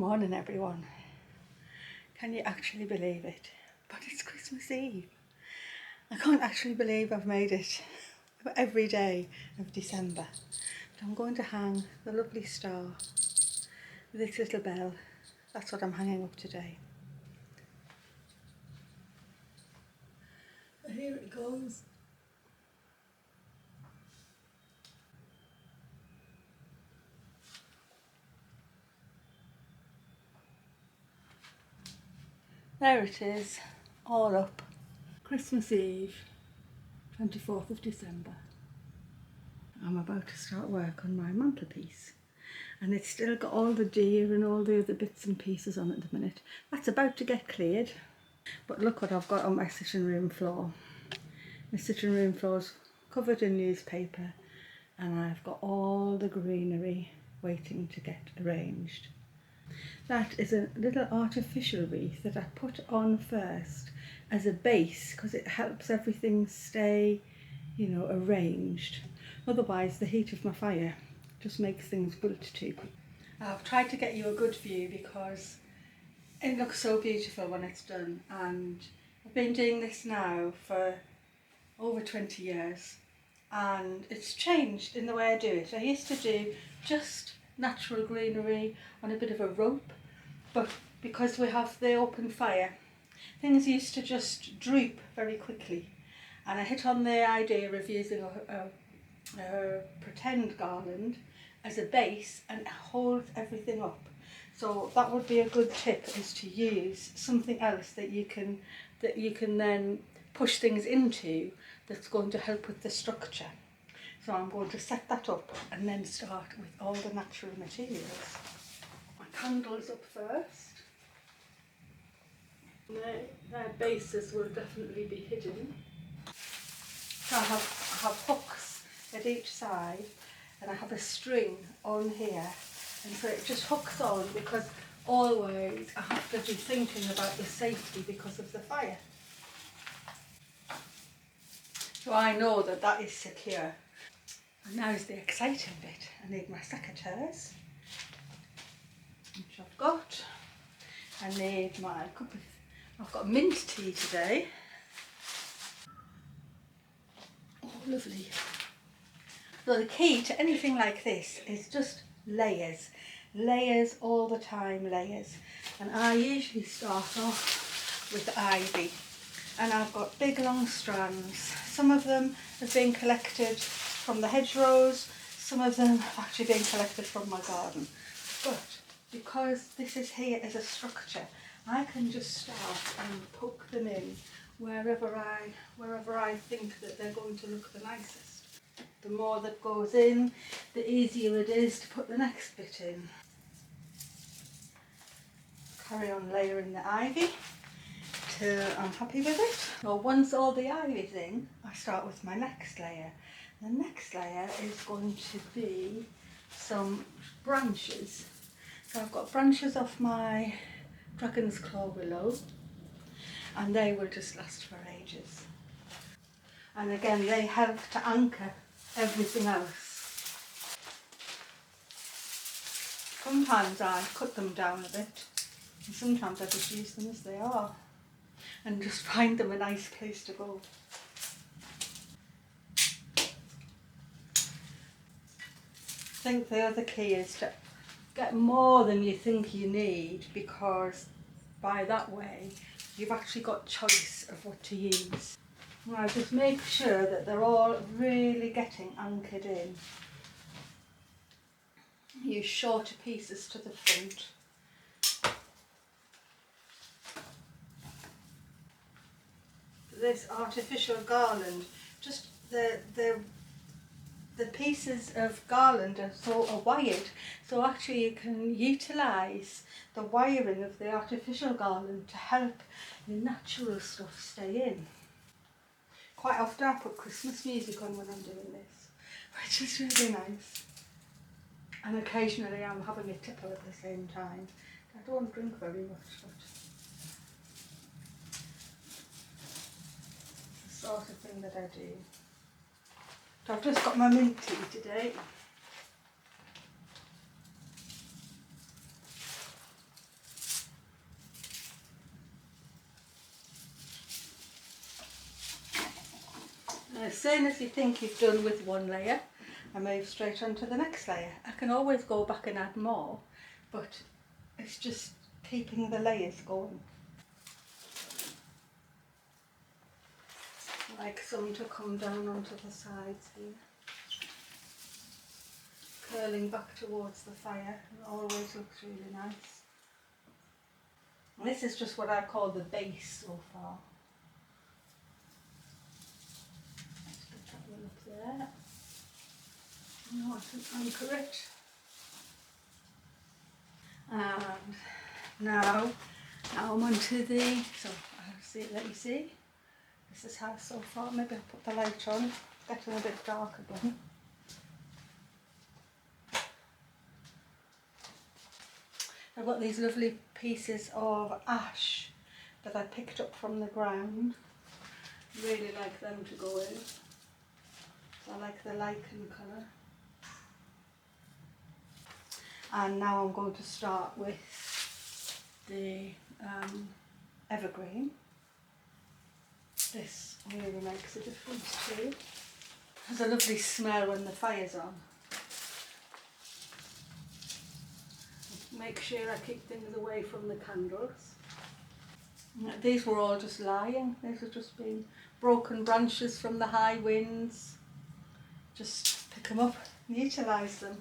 Morning everyone. Can you actually believe it? But it's Christmas Eve. I can't actually believe I've made it every day of December. But I'm going to hang the lovely star with this little bell. That's what I'm hanging up today. And here it goes. There it is, all up. Christmas Eve, 24th of December. I'm about to start work on my mantelpiece. And it's still got all the deer and all the other bits and pieces on it at the minute. That's about to get cleared. But look what I've got on my sitting room floor. My sitting room floor's covered in newspaper and I've got all the greenery waiting to get arranged. That is a little artificial wreath that I put on first as a base because it helps everything stay, arranged. Otherwise the heat of my fire just makes things wilt too quick. I've tried to get you a good view because it looks so beautiful when it's done, and I've been doing this now for over 20 years and it's changed in the way I do it. I used to do just natural greenery on a bit of a rope, but because we have the open fire, things used to just droop very quickly, and I hit on the idea of using a pretend garland as a base and it holds everything up. So that would be a good tip, is to use something else that you can then push things into that's going to help with the structure. So I'm going to set that up and then start with all the natural materials. My candles up first. Their bases will definitely be hidden. So I have hooks at each side and I have a string on here, and so it just hooks on because always I have to be thinking about the safety because of the fire. So I know that that is secure. And now is the exciting bit. I need my secateurs, which I've got. I need my cup of, I've got mint tea today. Oh, lovely. So the key to anything like this is just layers. Layers all the time, layers. And I usually start off with ivy. And I've got big long strands. Some of them have been collected from the hedgerows, some of them have actually been collected from my garden. But because this is here as a structure, I can just start and poke them in wherever I think that they're going to look the nicest. The more that goes in, the easier it is to put the next bit in. Carry on layering the ivy till I'm happy with it. Well, once all the ivy's in, I start with my next layer. The next layer is going to be some branches. So I've got branches off my dragon's claw willow, and they will just last for ages. And again, they help to anchor everything else. Sometimes I cut them down a bit, and sometimes I just use them as they are and just find them a nice place to go. I think the other key is to get more than you think you need, because by that way you've actually got choice of what to use. Now just make sure that they're all really getting anchored in. Use shorter pieces to the front. This artificial garland, just the pieces of garland are sort of wired, so actually you can utilise the wiring of the artificial garland to help the natural stuff stay in. Quite often I put Christmas music on when I'm doing this, which is really nice. And occasionally I'm having a tipple at the same time. I don't drink very much, but it's the sort of thing that I do. So I've just got my mint tea today. As soon as you think you've done with one layer, I move straight on to the next layer. I can always go back and add more, but it's just keeping the layers going. Like some to come down onto the sides here. Curling back towards the fire, it always looks really nice. And this is just what I call the base so far. Let's put that one up there. Now I can anchor it. And now I'm onto the, so I'll let you see. This is how so far. Maybe I'll put the light on. It's getting a bit dark again. I've got these lovely pieces of ash that I picked up from the ground. Really like them to go in. So I like the lichen colour. And now I'm going to start with the evergreen. This really makes a difference too. Has a lovely smell when the fire's on. Make sure I keep things away from the candles. These were all just lying. These have just been broken branches from the high winds. Just pick them up and utilise them.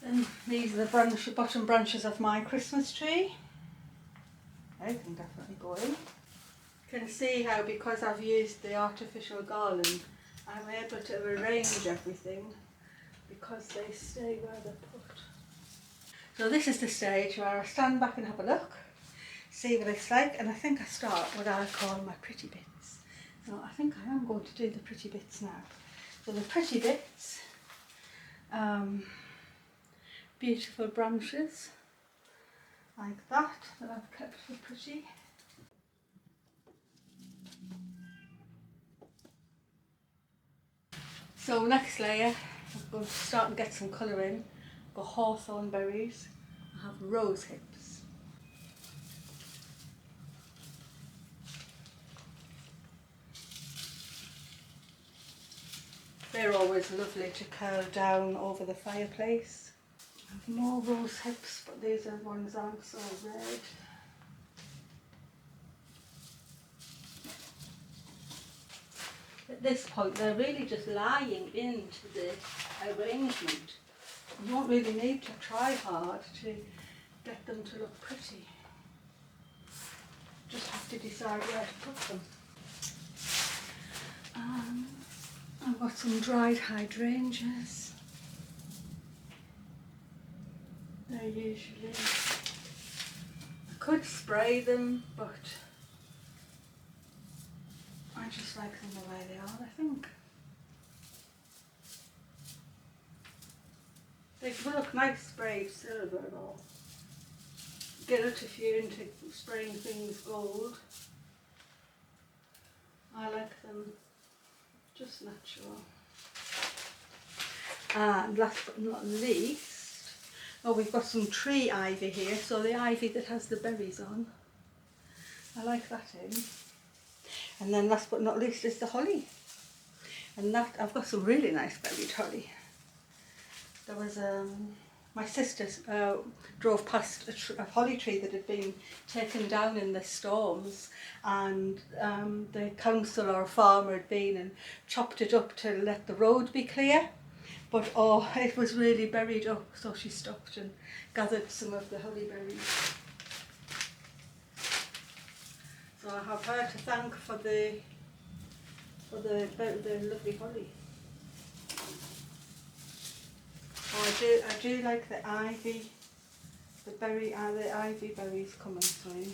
And these are the bottom branches of my Christmas tree. They can definitely go in. You can see how, because I've used the artificial garland, I'm able to arrange everything because they stay where they're put. So this is the stage where I stand back and have a look, see what it's like, and I think I start what I call my pretty bits. So I think I am going to do the pretty bits now. So the pretty bits, beautiful branches like that I've kept for pretty. So next layer, I'm going to start and get some colour in. I've got hawthorn berries, I have rose hips. They're always lovely to curl down over the fireplace. I have more rose hips, but these are the ones that aren't so red. At this point they're really just lying into the arrangement. You don't really need to try hard to get them to look pretty. Just have to decide where to put them. I've got some dried hydrangeas. They're usually, I could spray them, but I just like them the way they are, I think. They will look nice sprayed silver or gilt if you're into spraying things gold. I like them just natural. And last but not least, oh, we've got some tree ivy here, so the ivy that has the berries on. I like that in. And then last but not least is the holly. And that, I've got some really nice berried holly. There was my sister drove past a holly tree that had been taken down in the storms, and the council or farmer had been and chopped it up to let the road be clear, but oh, it was really buried up, so she stopped and gathered some of the holly berries. So I have her to thank for the lovely holly. Oh, I do like the ivy, the ivy berries coming through.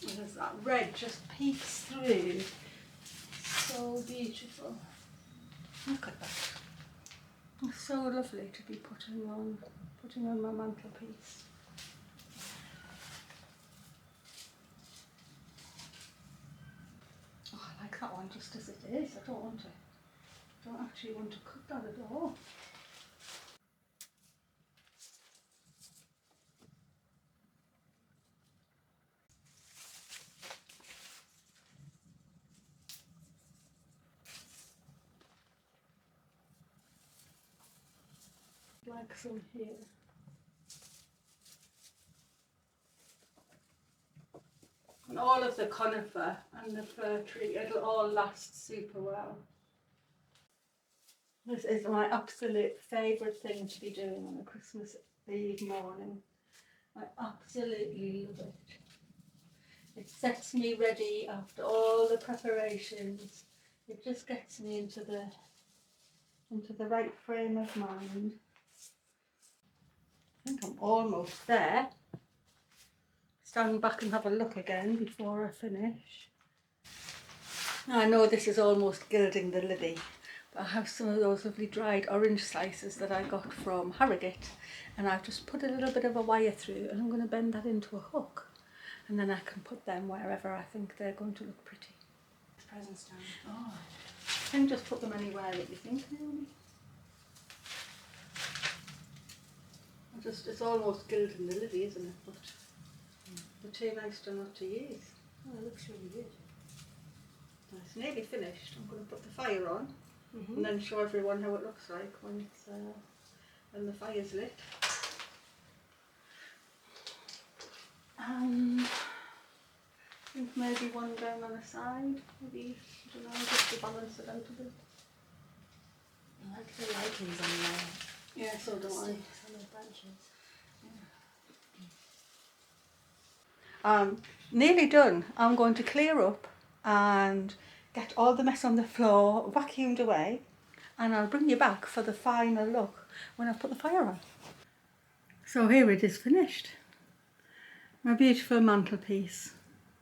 And as that red just peeks through, so beautiful. Look at that. It's so lovely to be putting on my mantelpiece. Oh, I like that one just as it is. I don't want to don't actually want to cut that at all. Like some here. And all of the conifer and the fir tree, it'll all last super well. This is my absolute favourite thing to be doing on a Christmas Eve morning. I absolutely love it. It sets me ready after all the preparations. It just gets me into the right frame of mind. I think I'm almost there. Stand back and have a look again before I finish. Now I know this is almost gilding the lily, but I have some of those lovely dried orange slices that I got from Harrogate, and I've just put a little bit of a wire through, and I'm going to bend that into a hook, and then I can put them wherever I think they're going to look pretty. Presents down. Oh, I can just put them anywhere that you think, Naomi. It's almost gilding the lily, isn't it? But they're too nice to not to use. Oh, it looks really good. It's nearly finished. I'm going to put the fire on and then show everyone how it looks like when the fire's lit. I think maybe one down on the side, maybe, I don't know, just to balance it out a bit. I like the lightings on there. Yeah, so do I. On the branches. Nearly done. I'm going to clear up and get all the mess on the floor vacuumed away, and I'll bring you back for the final look when I put the fire on. So here it is finished. My beautiful mantelpiece.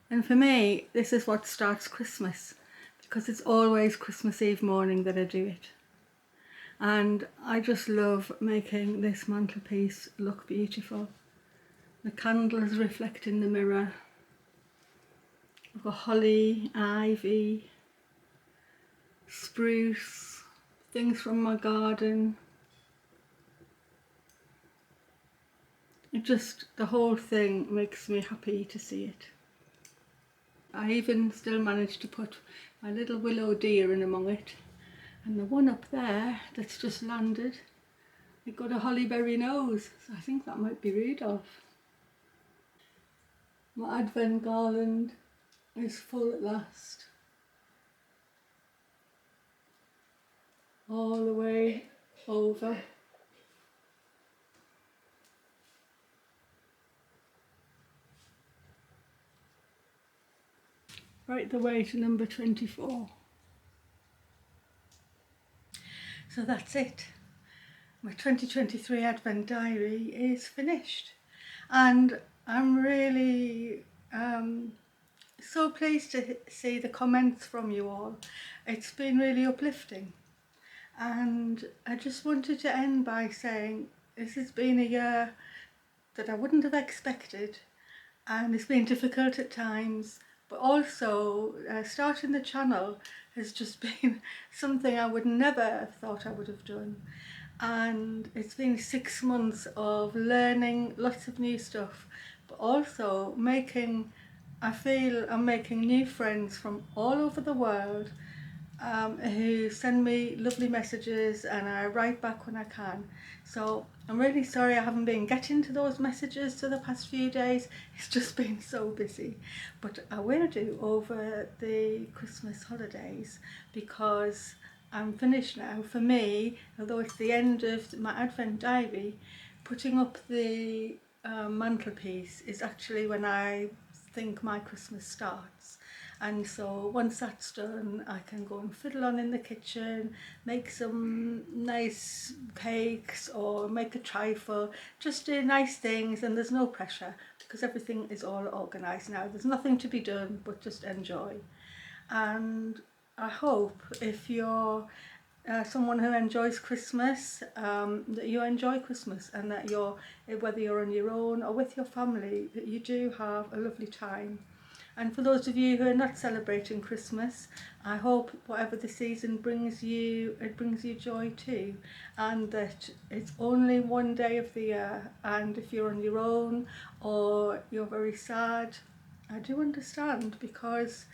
And for me, this is what starts Christmas, because it's always Christmas Eve morning that I do it. And I just love making this mantelpiece look beautiful. The candles reflect in the mirror. I've got holly, ivy, spruce, things from my garden. The whole thing makes me happy to see it. I even still managed to put my little willow deer in among it. And the one up there that's just landed, it got a hollyberry nose, so I think that might be Rudolph. My advent garland is full at last. All the way over. Right the way to number 24. So that's it. My 2023 Advent Diary is finished, and I'm really so pleased to see the comments from you all. It's been really uplifting, and I just wanted to end by saying this has been a year that I wouldn't have expected, and it's been difficult at times, but also starting the channel has just been something I would never have thought I would have done. And it's been 6 months of learning lots of new stuff, but also I feel I'm making new friends from all over the world, who send me lovely messages, and I write back when I can. So I'm really sorry I haven't been getting to those messages for the past few days. It's just been so busy, but I will do over the Christmas holidays, because I'm finished now. For me, although it's the end of my Advent Diary, putting up the mantelpiece is actually when I think my Christmas starts. And so once that's done, I can go and fiddle on in the kitchen, make some nice cakes or make a trifle, just do nice things, and there's no pressure because everything is all organised now. There's nothing to be done but just enjoy. And I hope if you're someone who enjoys Christmas, that you enjoy Christmas, and that whether you're on your own or with your family, that you do have a lovely time. And for those of you who are not celebrating Christmas, I hope whatever the season brings you, it brings you joy too, and that it's only one day of the year. And if you're on your own or you're very sad, I do understand, because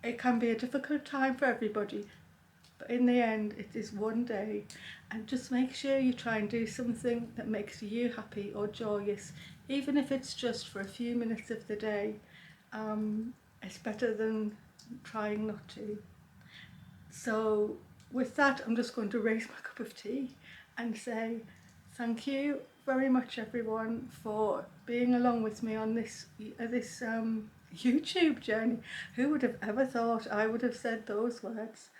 it can be a difficult time for everybody. But in the end, it is one day, and just make sure you try and do something that makes you happy or joyous, even if it's just for a few minutes of the day. It's better than trying not to. So with that, I'm just going to raise my cup of tea and say thank you very much, everyone, for being along with me on this YouTube journey. Who would have ever thought I would have said those words?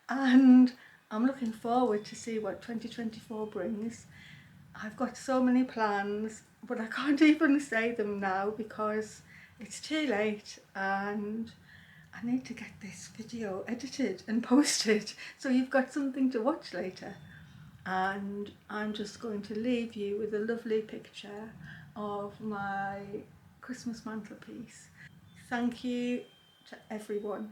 And I'm looking forward to see what 2024 brings. I've got so many plans, but I can't even say them now because it's too late, and I need to get this video edited and posted so you've got something to watch later. And I'm just going to leave you with a lovely picture of my Christmas mantelpiece. Thank you to everyone,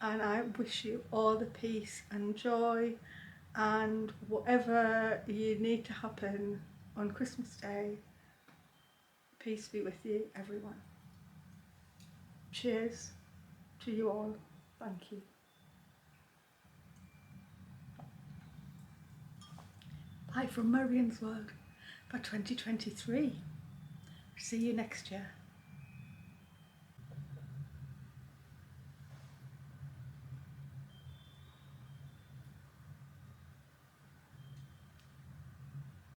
and I wish you all the peace and joy, and whatever you need to happen on Christmas Day, peace be with you, everyone. Cheers to you all. Thank you. Bye from Marian's World for 2023. See you next year.